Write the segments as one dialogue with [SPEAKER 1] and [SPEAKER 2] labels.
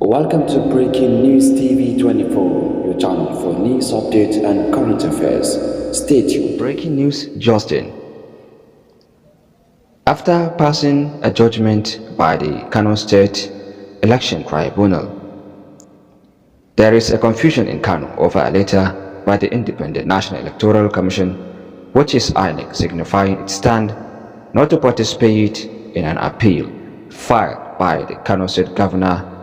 [SPEAKER 1] Welcome to Breaking News TV 24, your channel for news updates and current affairs. Stay tuned.
[SPEAKER 2] Breaking news, Justin. After passing a judgment by the Kano State Election Tribunal, there is a confusion in Kano over a letter by the Independent National Electoral Commission, which is INEC, signifying its stand not to participate in an appeal filed by the Kano State Governor.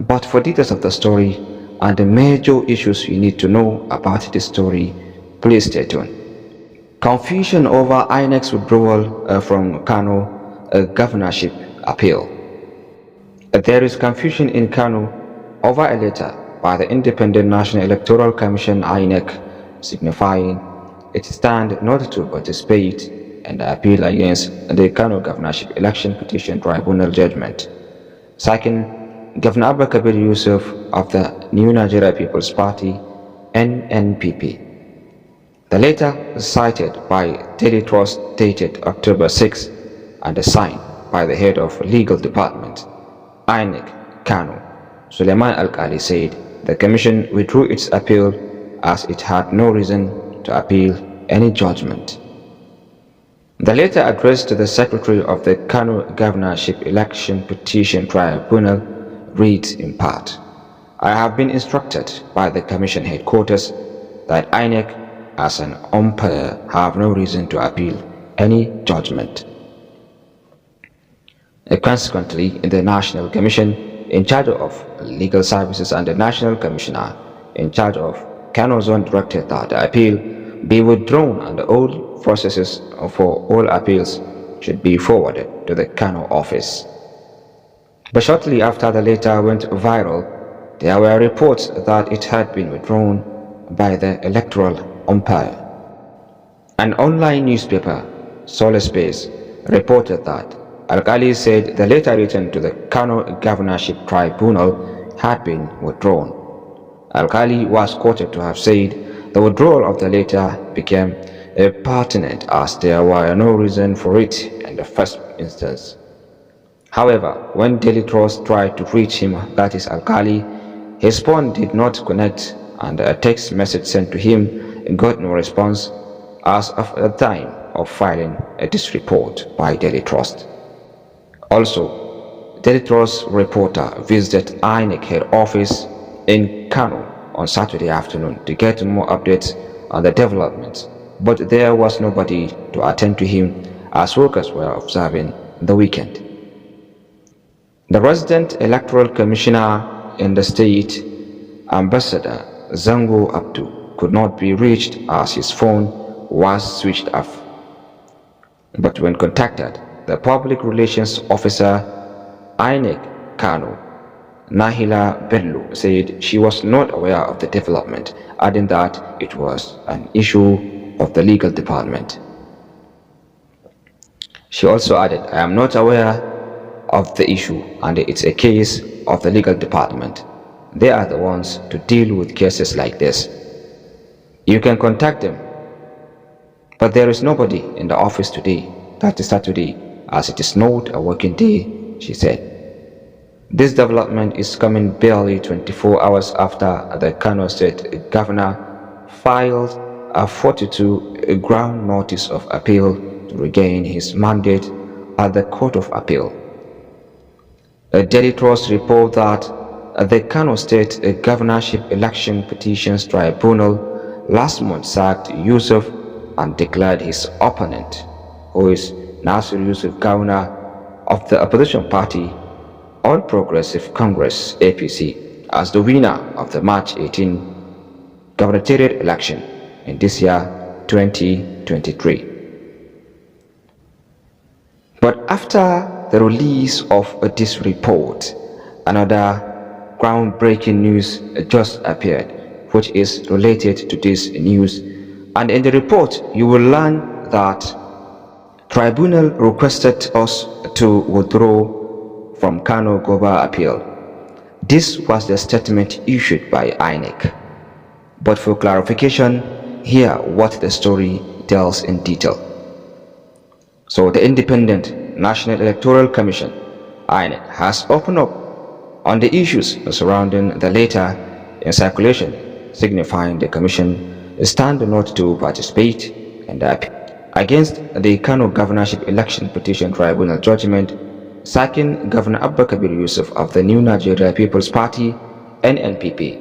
[SPEAKER 2] But for details of the story and the major issues you need to know about this story, please stay tuned. Confusion over INEC's withdrawal from Kano governorship appeal. There is confusion in Kano over a letter by the Independent National Electoral Commission INEC signifying its stand not to participate in the appeal against the Kano governorship election petition tribunal judgment. Second, Governor Abba Kabir Yusuf of the New Nigeria People's Party (NNPP). The letter was cited by Daily Trust dated October 6 and signed by the head of legal department INEC Kano, Suleiman Alkali, said the commission withdrew its appeal as it had no reason to appeal any judgment. The letter addressed to the secretary of the Kano governorship election petition tribunal reads in part, I have been instructed by the commission headquarters that INEC as an umpire have no reason to appeal any judgment. Consequently, the National Commission in charge of legal services and the National Commissioner in charge of Kano Zone directed that the appeal be withdrawn and all processes for all appeals should be forwarded to the Kano office. But shortly after the letter went viral, there were reports that it had been withdrawn by the electoral umpire. An online newspaper, Solar Space, reported that Alkali said the letter written to the Kano governorship tribunal had been withdrawn. Alkali was quoted to have said the withdrawal of the letter became pertinent as there were no reason for it in the first instance. However, when Daily Trust tried to reach him, that is Alkali, his phone did not connect and a text message sent to him got no response as of the time of filing this report by Daily Trust. Also, Daily Trust reporter visited INEC head office in Kano on Saturday afternoon to get more updates on the developments, but there was nobody to attend to him as workers were observing the weekend. The resident electoral commissioner in the state, Ambassador Zango Abdu, could not be reached as his phone was switched off. But when contacted, the public relations officer INEC Kano, Nahila Bello, said she was not aware of the development, adding that it was an issue of the legal department. She also added, I am not aware of the issue and it's a case of the legal department. They are the ones to deal with cases like this. You can contact them, but there is nobody in the office today, that is Saturday, as it is not a working day, she said. This development is coming barely 24 hours after the Kano State Governor filed a 42-ground notice of appeal to regain his mandate at the Court of Appeal. Daily Trust report that the Kano State Governorship Election Petitions Tribunal last month sacked Yusuf and declared his opponent, who is Nasir Yusuf Gawuna of the opposition party All Progressive Congress (APC), as the winner of the March 18 gubernatorial election in this year 2023. But after the release of this report, another groundbreaking news just appeared, which is related to this news. And in the report, you will learn that Tribunal requested us to withdraw from Kano Guber appeal. This was the statement issued by INEC. But for clarification, hear what the story tells in detail. So the Independent National Electoral Commission, INEC, has opened up on the issues surrounding the letter in circulation, signifying the Commission stand not to participate in the appeal against the Kano Governorship Election Petition Tribunal judgment sacking Governor Abba Kabir Yusuf of the New Nigeria People's Party (NNPP).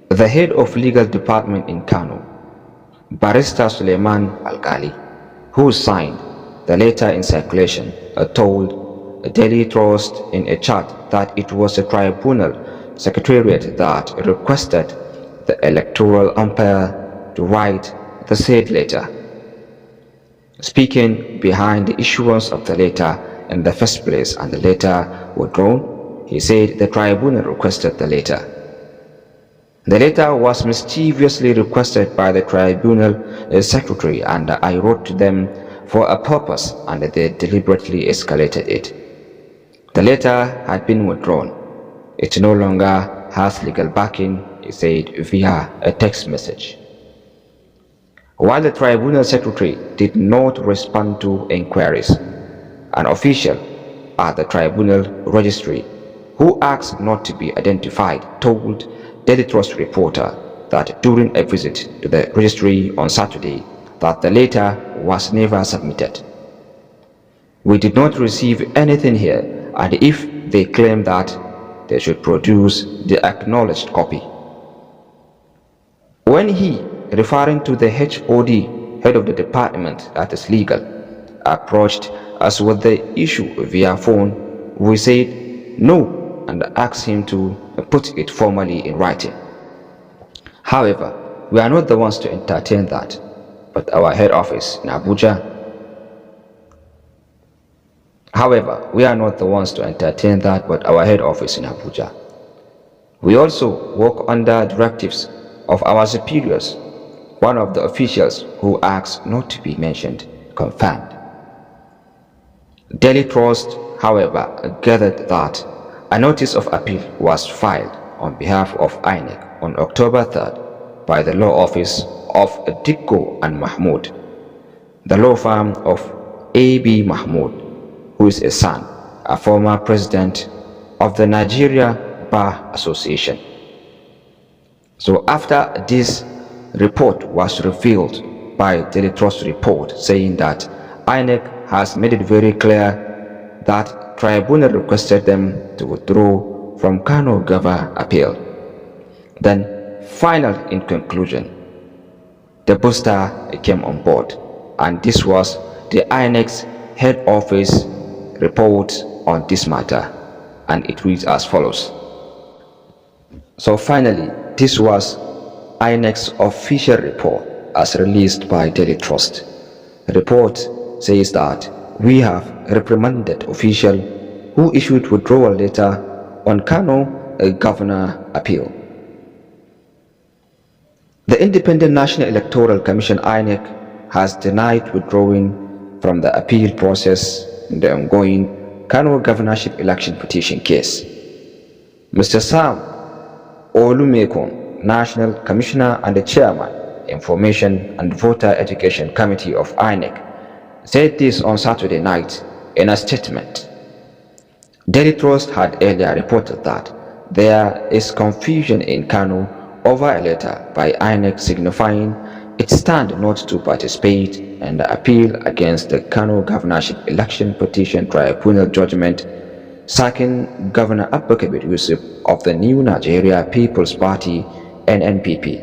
[SPEAKER 2] The head of legal department in Kano, Barrister Suleiman Alkali, who signed the letter in circulation, told Daily Trust in a chat that it was the tribunal secretariat that requested the electoral umpire to write the said letter. Speaking behind the issuance of the letter in the first place and the letter withdrawn, he said the tribunal requested the letter. The letter was mischievously requested by the tribunal secretary, and I wrote to them for a purpose, and they deliberately escalated it. The letter had been withdrawn. It no longer has legal backing, he said via a text message. While the tribunal secretary did not respond to inquiries, an official at the tribunal registry, who asked not to be identified, told Daily Trust reporter that during a visit to the registry on Saturday that the letter was never submitted. We did not receive anything here, and if they claim that, they should produce the acknowledged copy. When he, referring to the HOD, head of the department that is legal, approached us with the issue via phone, we said no and asked him to put it formally in writing. However, we are not the ones to entertain that, but our head office in Abuja. We also work under directives of our superiors. One of the officials who asked not to be mentioned confirmed. Daily Trust, however, gathered that a notice of appeal was filed on behalf of INEC on October 3rd by the law office of Dikko and Mahmoud, the law firm of A.B. Mahmoud, who is a son, a former president of the Nigeria Bar Association. So after this report was revealed by Daily Trust report saying that INEC has made it very clear that tribunal requested them to withdraw from Kano Governor appeal. Then, final in conclusion, the booster came on board, and this was the INEC's head office report on this matter, and it reads as follows. So finally, this was INEC's official report as released by Daily Trust. The report says that we have reprimanded official who issued withdrawal letter on Kano Governor appeal. The Independent National Electoral Commission INEC has denied withdrawing from the appeal process in the ongoing Kano governorship election petition case. Mr. Sam Olumekun, National Commissioner and the Chairman, Information and Voter Education Committee of INEC, said this on Saturday night in a statement. Daily Trust had earlier reported that there is confusion in Kano over a letter by INEC signifying its stand not to participate in the appeal against the Kano governorship election petition tribunal judgment sacking Governor Abba Kabir Yusuf of the New Nigeria People's Party (NNPP).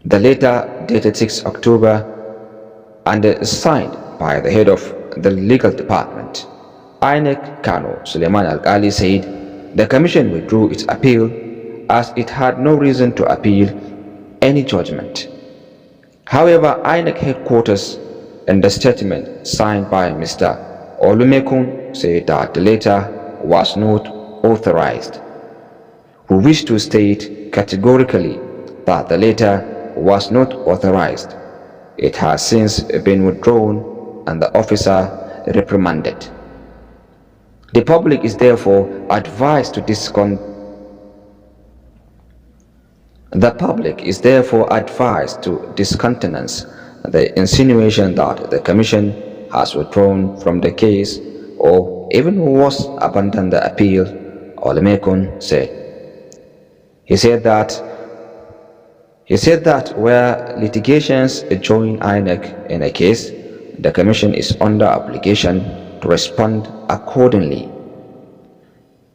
[SPEAKER 2] The letter dated 6 October and signed by the head of the legal department, INEC Kano, Suleiman Alkali, said the commission withdrew its appeal as it had no reason to appeal any judgment. However, INEC headquarters in the statement signed by Mr. Olumekun said that the letter was not authorized. We wish to state categorically that the letter was not authorized. It has since been withdrawn and the officer reprimanded. The public is therefore advised to discontinue the insinuation that the Commission has withdrawn from the case or even worse, abandoned the appeal Olemekun said. He said that where litigations join INEC in a case, the Commission is under obligation to respond accordingly.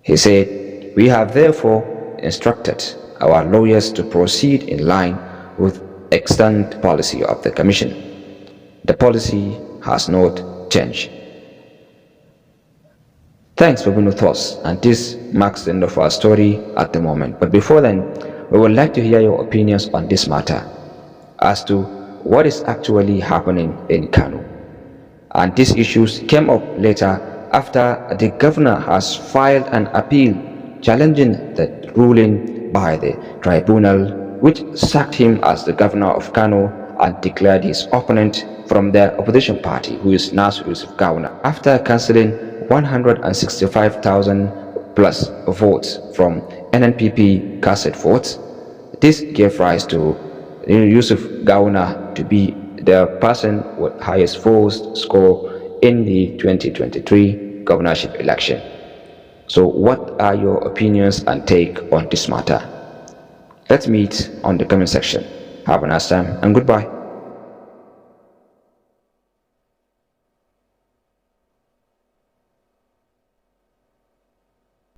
[SPEAKER 2] He said, "We have therefore instructed our lawyers to proceed in line with extant policy of the Commission. The policy has not changed." Thanks for being with us, and this marks the end of our story at the moment. But before then, we would like to hear your opinions on this matter as to what is actually happening in Kano. And these issues came up later after the governor has filed an appeal challenging the ruling by the tribunal, which sacked him as the governor of Kano and declared his opponent from the opposition party, who is Nasir Yusuf Gawuna, after cancelling 165,000 plus votes from NNPP cassette votes. This gave rise to Yusuf Gawuna to be the person with highest votes score in the 2023 governorship election. So what are your opinions and take on this matter? Let's meet on the comment section. Have a nice time and goodbye.